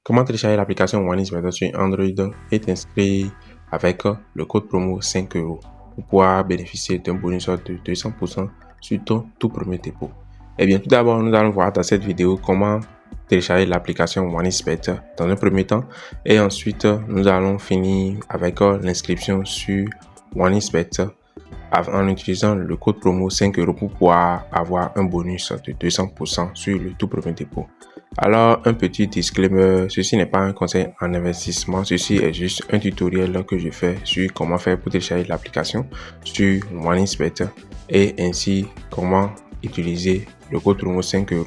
Comment télécharger l'application OneInspector sur Android et t'inscrire avec le code promo 5 € pour pouvoir bénéficier d'un bonus de 200% sur ton tout premier dépôt. Eh bien, tout d'abord, nous allons voir dans cette vidéo comment télécharger l'application OneInspector dans un premier temps et ensuite nous allons finir avec l'inscription sur OneInspector en utilisant le code promo 5 € pour pouvoir avoir un bonus de 200% sur le tout premier dépôt. Alors, un petit disclaimer, ceci n'est pas un conseil en investissement, ceci est juste un tutoriel que je fais sur comment faire pour télécharger l'application sur OneInspector et ainsi comment utiliser le code promo 5 €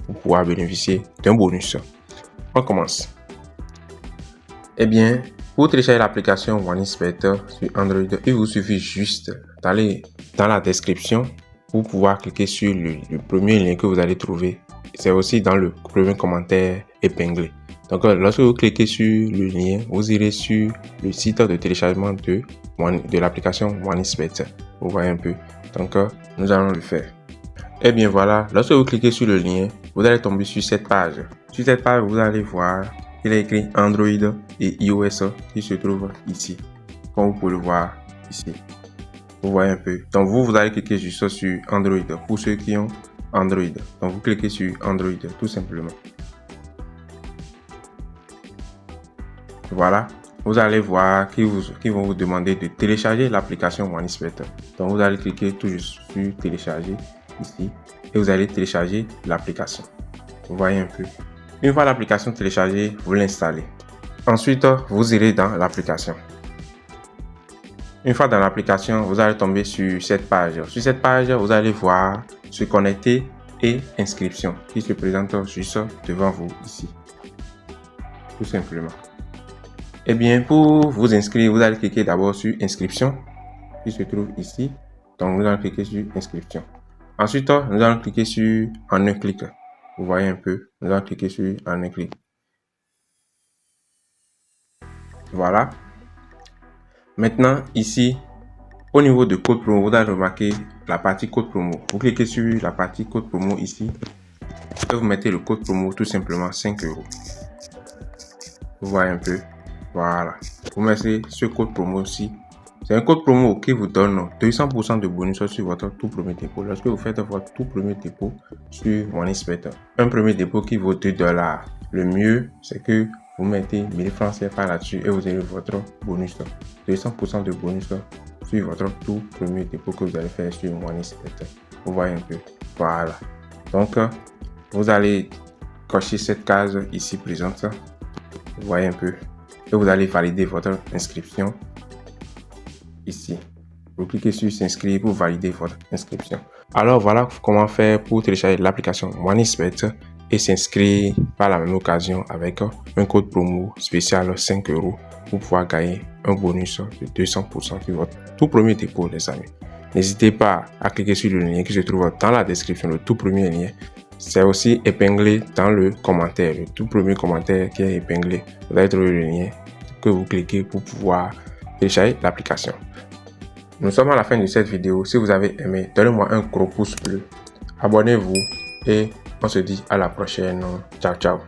pour pouvoir bénéficier d'un bonus. On commence. Eh bien, pour télécharger l'application OneInspector sur Android, il vous suffit juste d'aller dans la description pour pouvoir cliquer sur le premier lien que vous allez trouver. C'est aussi dans le premier commentaire épinglé. Donc, lorsque vous cliquez sur le lien, vous irez sur le site de téléchargement de l'application OneInspector. Vous voyez un peu. Donc, nous allons le faire. Et bien voilà, lorsque vous cliquez sur le lien, vous allez tomber sur cette page. Sur cette page, vous allez voir qu'il est écrit Android et iOS qui se trouve ici. Comme vous pouvez le voir ici. Vous voyez un peu. Donc, vous allez cliquer juste sur Android pour ceux qui ont Android. Donc, vous cliquez sur Android tout simplement. Voilà. Vous allez voir qu'ils vont vous demander de télécharger l'application OneInspector. Donc, vous allez cliquer tout juste sur télécharger ici et vous allez télécharger l'application. Vous voyez un peu. Une fois l'application téléchargée, vous l'installez. Ensuite, vous irez dans l'application. Une fois dans l'application, vous allez tomber sur cette page. Sur cette page, vous allez voir se connecter et inscription qui se présente juste devant vous ici. Tout simplement. Et bien, pour vous inscrire, vous allez cliquer d'abord sur inscription qui se trouve ici. Donc, nous allons cliquer sur inscription. Ensuite, nous allons cliquer sur en un clic. Vous voyez un peu, nous allons cliquer sur en un clic. Voilà. Maintenant, ici, au niveau de code promo, vous allez remarquer la partie code promo. Vous cliquez sur la partie code promo ici. Et vous mettez le code promo tout simplement 5 €. Vous voyez un peu. Voilà. Vous mettez ce code promo ici. C'est un code promo qui vous donne 200% de bonus sur votre tout premier dépôt. Lorsque vous faites votre tout premier dépôt sur OneInspector. Un premier dépôt qui vaut 2 $. Le mieux, c'est que vous mettez 1000 francs CFA là-dessus et vous avez votre bonus. 200% de bonus sur votre tout premier dépôt que vous allez faire sur OneInspector. Vous voyez un peu. Voilà. Donc, vous allez cocher cette case ici présente. Vous voyez un peu. Et vous allez valider votre inscription ici. Vous cliquez sur s'inscrire pour valider votre inscription. Alors voilà comment faire pour télécharger l'application OneInspector et s'inscrire par la même occasion avec un code promo spécial 5 € pour pouvoir gagner un bonus de 200% sur votre tout premier dépôt, les amis. N'hésitez pas à cliquer sur le lien qui se trouve dans la description, le tout premier lien. C'est aussi épinglé dans le commentaire, le tout premier commentaire qui est épinglé. Vous allez trouver le lien que vous cliquez pour pouvoir télécharger l'application. Nous sommes à la fin de cette vidéo. Si vous avez aimé, donnez-moi un gros pouce bleu. Abonnez-vous et on se dit à la prochaine. Ciao, ciao.